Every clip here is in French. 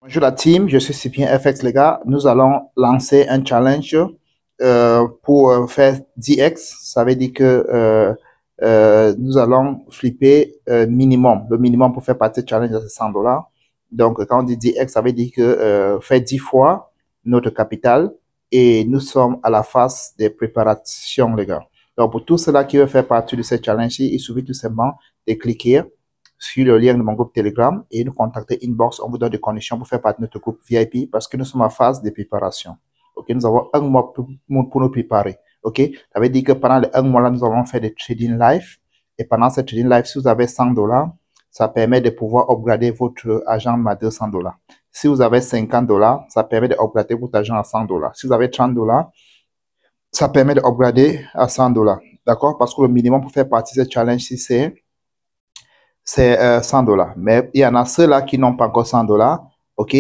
Bonjour la team, je suis Sipien FX les gars. Nous allons lancer un challenge pour faire 10x. Ça veut dire que nous allons flipper minimum. Le minimum pour faire partie du challenge, c'est 100 $. Donc quand on dit 10x, ça veut dire que faire 10 fois notre capital et nous sommes à la phase des préparations les gars. Donc pour tous ceux-là qui veulent faire partie de ce challenge, il suffit tout simplement de cliquer sur le lien de mon groupe Telegram et nous contacter inbox. On vous donne des conditions pour faire partie de notre groupe VIP parce que nous sommes en phase de préparation. Ok, nous avons un mois pour nous préparer. Ok, ça veut dire que pendant les un mois là, nous allons faire des trading live et pendant ce trading live, si vous avez 100 $, ça permet de pouvoir upgrader votre argent à 200 $. Si vous avez 50 $, ça permet de upgrader votre argent à 100 $. Si vous avez 30 $, ça permet de upgrader à 100 $. D'accord? Parce que le minimum pour faire partie de ce challenge, c'est 100 $. Mais il y en a ceux-là qui n'ont pas encore 100 $. OK?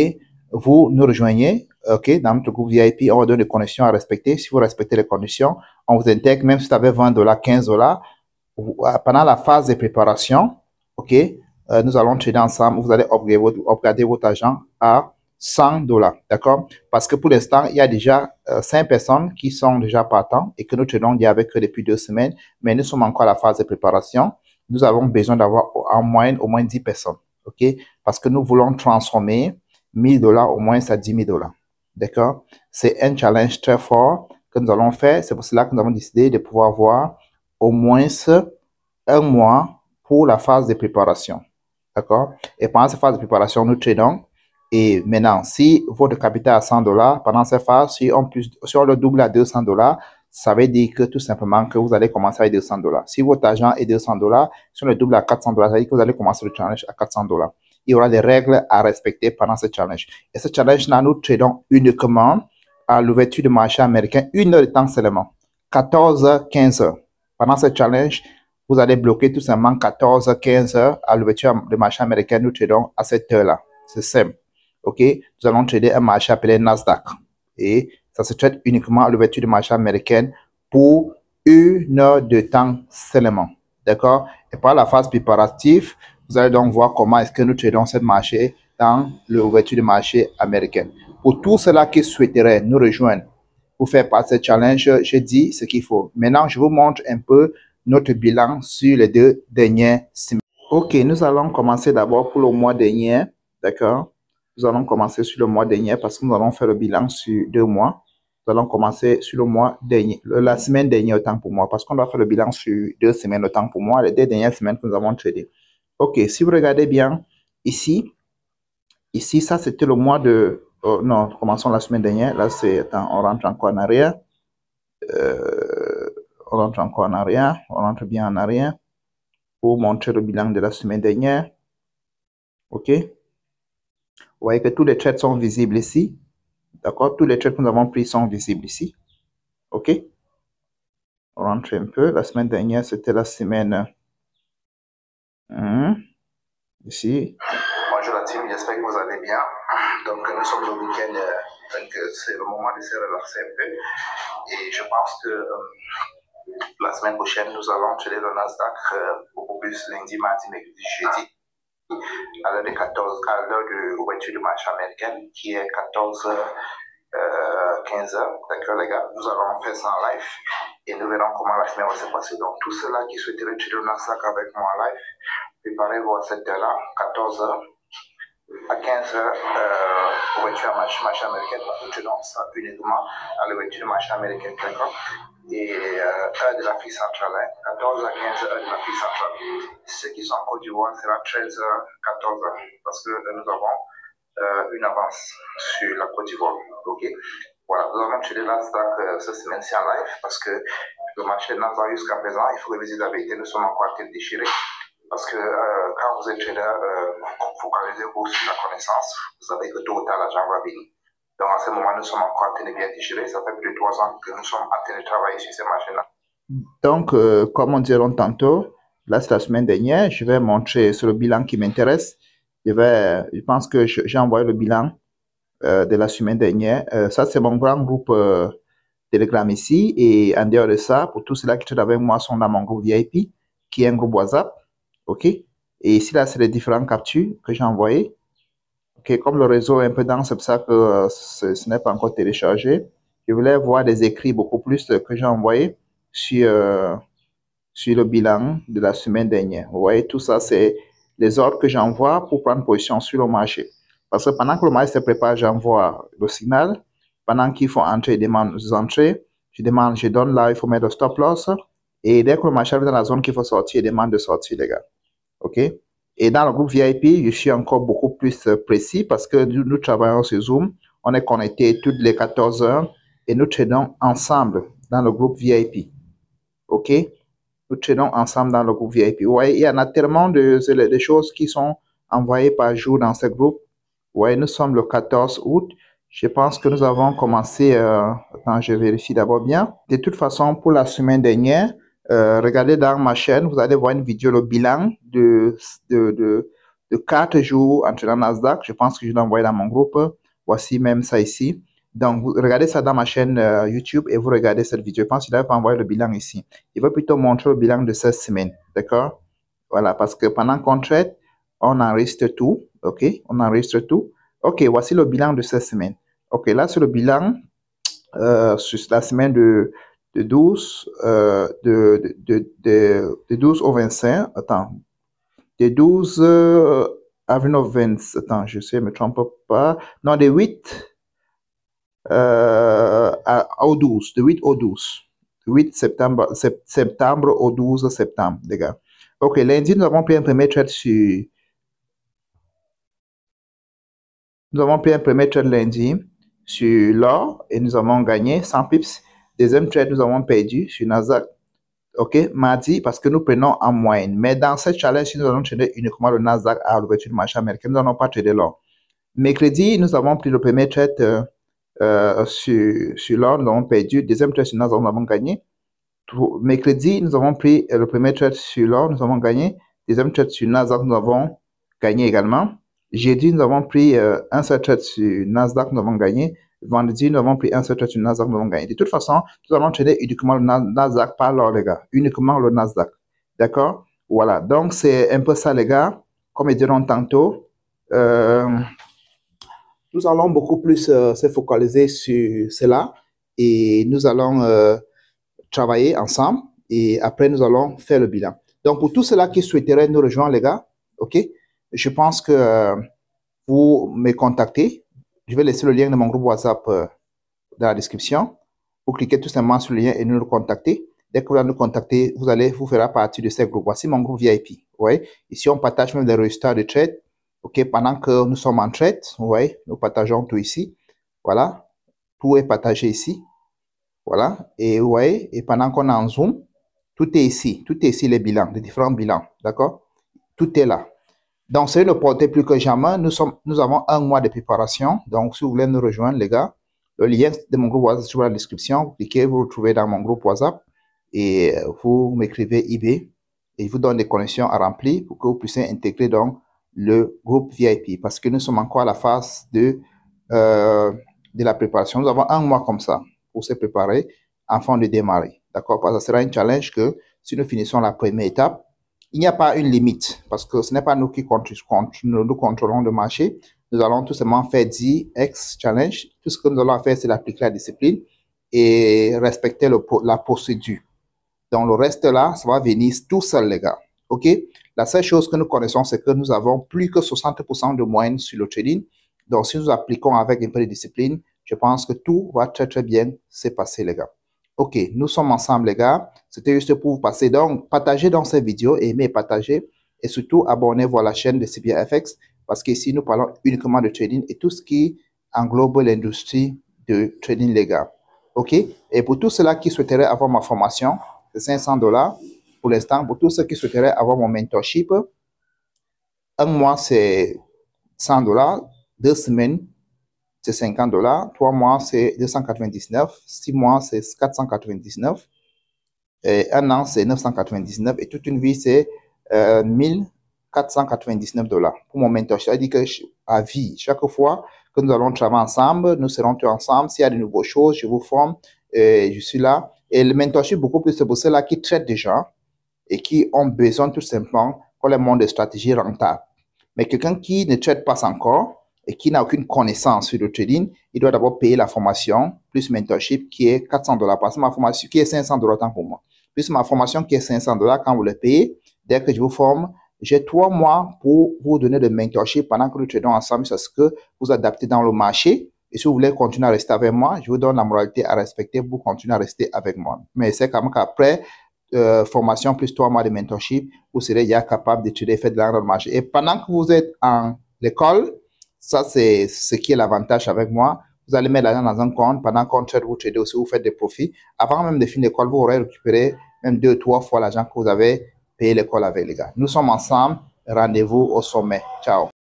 Vous nous rejoignez. OK? Dans notre groupe VIP, on vous donne des conditions à respecter. Si vous respectez les conditions, on vous intègre. Même si vous avez 20 $, 15 $, pendant la phase de préparation, OK? Nous allons trader ensemble. Vous allez upgrader votre argent à 100 $. D'accord? Parce que pour l'instant, il y a déjà 5 personnes qui sont déjà partants et que nous tradons avec eux depuis 2 semaines. Mais nous sommes encore à la phase de préparation. Nous avons besoin d'avoir en moyenne au moins 10 personnes, ok? Parce que nous voulons transformer 1000 $ au moins à 10 000 $, d'accord? C'est un challenge très fort que nous allons faire. C'est pour cela que nous avons décidé de pouvoir avoir au moins un mois pour la phase de préparation, d'accord? Et pendant cette phase de préparation, nous tradons. Et maintenant, si votre capital est à 100 $, pendant cette phase, si on le double à 200 $, ça veut dire que tout simplement que vous allez commencer avec 200 $. Si votre argent est 200 $, si on le double à 400 $, ça veut dire que vous allez commencer le challenge à 400 $. Il y aura des règles à respecter pendant ce challenge. Et ce challenge-là, nous tradons uniquement à l'ouverture du marché américain, 1 heure de temps seulement, 14h-15 heures. Pendant ce challenge, vous allez bloquer tout simplement 14h-15 heures à l'ouverture du marché américain. Nous tradons à cette heure-là. C'est simple. OK? Nous allons trader un marché appelé Nasdaq. Et ça se traite uniquement à l'ouverture du marché américain pour 1 heure de temps seulement. D'accord? Et par la phase préparative, vous allez donc voir comment est-ce que nous tradons ce marché dans l'ouverture du marché américain. Pour tous ceux-là qui souhaiteraient nous rejoindre pour faire partie de ce challenge, je dis ce qu'il faut. Maintenant, je vous montre un peu notre bilan sur les 2 dernières semaines. OK, nous allons commencer d'abord pour le mois dernier. D'accord? Nous allons commencer sur le mois dernier parce que nous allons faire le bilan sur 2 mois. Nous allons commencer sur le mois dernier, la semaine dernière autant pour moi, parce qu'on doit faire le bilan sur 2 semaines autant pour moi, les 2 dernières semaines que nous avons tradé. OK, si vous regardez bien, ici, ça c'était le mois de... Oh, non, commençons la semaine dernière. Là, c'est... Attends, on rentre encore en arrière. On rentre encore en arrière. On rentre bien en arrière pour montrer le bilan de la semaine dernière. OK. Vous voyez que tous les trades sont visibles ici. D'accord? Tous les trades que nous avons pris sont visibles ici. OK? On rentre un peu. La semaine dernière, c'était la semaine... ici. Bonjour la team, j'espère que vous allez bien. Donc, nous sommes au week-end. Donc, c'est le moment de se relaxer un peu. Et je pense que la semaine prochaine, nous allons trader le Nasdaq beaucoup plus lundi, mardi, mercredi, jeudi. À l'heure de 14, à l'heure de l'ouverture du marché américain, qui est 14h, 15h. D'accord, les gars, nous allons faire ça en live et nous verrons comment la semaine va se passer. Donc, tous ceux-là qui souhaiteraient trader le Nasdaq avec moi en live, préparez-vous à cette heure-là, 14h à 15h, ouverture du marché américain. Nous tradons ça uniquement à l'ouverture du marché américain. D'accord? Et heure de l'Afrique centrale, 14 à 15 heures de l'Afrique centrale. Ceux qui sont en Côte d'Ivoire sera 13 h 14 h parce que nous avons une avance sur la Côte d'Ivoire. Ok, voilà, nous avons tradé Nasdaq cette semaine-ci en live parce que le marché Nasdaq jusqu'à présent, il faut réviser la vérité, nous sommes encore à tête déchirée. Parce que quand vous êtes trader, focalisez-vous sur la connaissance, vous savez que tôt ou tard l'argent va venir. Donc, à ce moment, nous sommes encore en train de bien digérer. Ça fait plus de 3 ans que nous sommes en train de travailler sur ces machines-là. Donc, comme on dirait tantôt, là, c'est la semaine dernière. Je vais montrer sur le bilan qui m'intéresse. Je pense que j'ai envoyé le bilan de la semaine dernière. Ça, c'est mon grand groupe Telegram ici. Et en dehors de ça, pour tous ceux-là qui sont avec moi, sont dans mon groupe VIP, qui est un groupe WhatsApp. OK? Et ici, là, c'est les différentes captures que j'ai envoyées. Ok, comme le réseau est un peu dense, c'est pour ça que ce n'est pas encore téléchargé. Je voulais voir des écrits beaucoup plus que j'ai envoyés sur, sur le bilan de la semaine dernière. Vous voyez, tout ça, c'est les ordres que j'envoie pour prendre position sur le marché. Parce que pendant que le marché se prépare, j'envoie le signal. Pendant qu'il faut entrer, je demande les entrées. Je donne là, il faut mettre le stop loss. Et dès que le marché arrive dans la zone qu'il faut sortir, je demande de sortir, les gars. OK? Et dans le groupe VIP, je suis encore beaucoup plus précis parce que nous travaillons sur Zoom. On est connectés toutes les 14 heures et nous tradons ensemble dans le groupe VIP. OK? Nous tradons ensemble dans le groupe VIP. Vous voyez, il y en a tellement de choses qui sont envoyées par jour dans ce groupe. Vous voyez, nous sommes le 14 août. Je pense que nous avons commencé, attends, je vérifie d'abord bien. De toute façon, pour la semaine dernière, regardez dans ma chaîne, vous allez voir une vidéo, le bilan de 4 jours entre le Nasdaq. Je pense que je l'ai envoyé dans mon groupe. Voici même ça ici. Donc, vous regardez ça dans ma chaîne YouTube et vous regardez cette vidéo. Je pense qu'il n'avait pas envoyé le bilan ici. Il va plutôt montrer le bilan de cette semaine. D'accord? Voilà, parce que pendant qu'on traite, on enregistre tout. OK? On enregistre tout. OK, voici le bilan de cette semaine. OK, là, sur le bilan, sur la semaine de 12, de 12 au 25, attends, de 12 avril au 20, attends, je sais, je ne me trompe pas, non, de 8 au 12, de 8 au 12, 8 septembre, septembre au 12 septembre, les gars. Ok, lundi, nous avons pris un premier trade sur, lundi sur l'or et nous avons gagné 100 pips. Deuxième trade, nous avons perdu sur Nasdaq. OK, mardi, parce que nous prenons en moyenne. Mais dans ce challenge, si nous allons trader uniquement le Nasdaq à l'ouverture du marché américain, nous n'allons pas trader l'or. Mercredi, nous avons pris le premier trade sur l'or, nous avons perdu. Deuxième trade sur Nasdaq, nous avons gagné. Mercredi, nous avons pris le premier trade sur l'or, nous avons gagné. Deuxième trade sur Nasdaq, nous avons gagné également. Jeudi, nous avons pris un seul trade sur Nasdaq, nous avons gagné. Vendredi, nous avons pris un seul trade sur Nasdaq, nous avons gagné. De toute façon, nous allons trader uniquement le Nasdaq, pas l'or, les gars. Uniquement le Nasdaq. D'accord? Voilà. Donc, c'est un peu ça, les gars. Comme ils diront tantôt, nous allons beaucoup plus se focaliser sur cela et nous allons travailler ensemble et après, nous allons faire le bilan. Donc, pour tous ceux-là qui souhaiteraient nous rejoindre, les gars, OK? Je pense que vous me contactez. Je vais laisser le lien de mon groupe WhatsApp dans la description. Vous cliquez tout simplement sur le lien et nous le contactez. Dès que vous allez nous contacter, vous ferez partie de ces groupes. Voici mon groupe VIP. Vous voyez? Ici, on partage même les résultats de trade. OK? Pendant que nous sommes en trade, vous voyez? Nous partageons tout ici. Voilà. Tout est partagé ici. Voilà. Et vous voyez? Et pendant qu'on est en Zoom, tout est ici. Tout est ici, les bilans, les différents bilans. D'accord? Tout est là. Donc, c'est le porter plus que jamais. Nous avons un mois de préparation. Donc, si vous voulez nous rejoindre, les gars, le lien de mon groupe WhatsApp est sur la description. Vous cliquez, vous le trouvez dans mon groupe WhatsApp et vous m'écrivez IB et je vous donne des connexions à remplir pour que vous puissiez intégrer donc le groupe VIP parce que nous sommes encore à la phase de la préparation. Nous avons un mois comme ça pour se préparer afin de démarrer. D'accord? Parce que ce sera un challenge que si nous finissons la première étape, il n'y a pas une limite parce que ce n'est pas nous qui nous contrôlons le marché. Nous allons tout simplement faire 10x challenge. Tout ce que nous allons faire, c'est appliquer la discipline et respecter la procédure. Donc, le reste là, ça va venir tout seul, les gars. OK? La seule chose que nous connaissons, c'est que nous avons plus que 60% de moyenne sur le trading. Donc, si nous appliquons avec un peu de discipline, je pense que tout va très, très bien se passer, les gars. OK, nous sommes ensemble, les gars. C'était juste pour vous passer. Donc, partagez dans cette vidéo, aimez, partagez. Et surtout, abonnez-vous à la chaîne de CBFX parce qu'ici, nous parlons uniquement de trading et tout ce qui englobe l'industrie de trading, les gars. OK? Et pour tous ceux-là qui souhaiteraient avoir ma formation, c'est 500 $ pour l'instant. Pour tous ceux qui souhaiteraient avoir mon mentorship, un mois, c'est 100 $. 2 semaines, c'est 50 $. 3 mois, c'est 299. 6 mois, c'est 499. Et un an, c'est 999. Et toute une vie, c'est 1499 $. Pour mon mentorship, ça veut dire que à vie, chaque fois que nous allons travailler ensemble, nous serons tous ensemble. S'il y a de nouvelles choses, je vous forme. Je suis là. Et le mentorship, beaucoup plus pour ceux-là qui traitent déjà et qui ont besoin tout simplement pour le monde de stratégie rentable. Mais quelqu'un qui ne traite pas encore, et qui n'a aucune connaissance sur le trading, il doit d'abord payer la formation plus mentorship qui est $400 parce que ma formation qui est $500 tant pour moi. Plus ma formation qui est $500 quand vous le payez, dès que je vous forme, j'ai 3 mois pour vous donner de mentorship pendant que nous tradons ensemble sur ce que vous adaptez dans le marché. Et si vous voulez continuer à rester avec moi, je vous donne la moralité à respecter pour continuer à rester avec moi. Mais c'est quand même qu'après formation plus 3 mois de mentorship, vous serez déjà capable de trader, faire de l'argent dans le marché. Et pendant que vous êtes en l'école, ça c'est ce qui est l'avantage avec moi. Vous allez mettre l'argent dans un compte. Pendant qu'on trade, vous tradez aussi, vous faites des profits. Avant même de finir l'école, vous aurez récupéré même 2 ou 3 fois l'argent que vous avez payé l'école avec, les gars. Nous sommes ensemble. Rendez-vous au sommet. Ciao.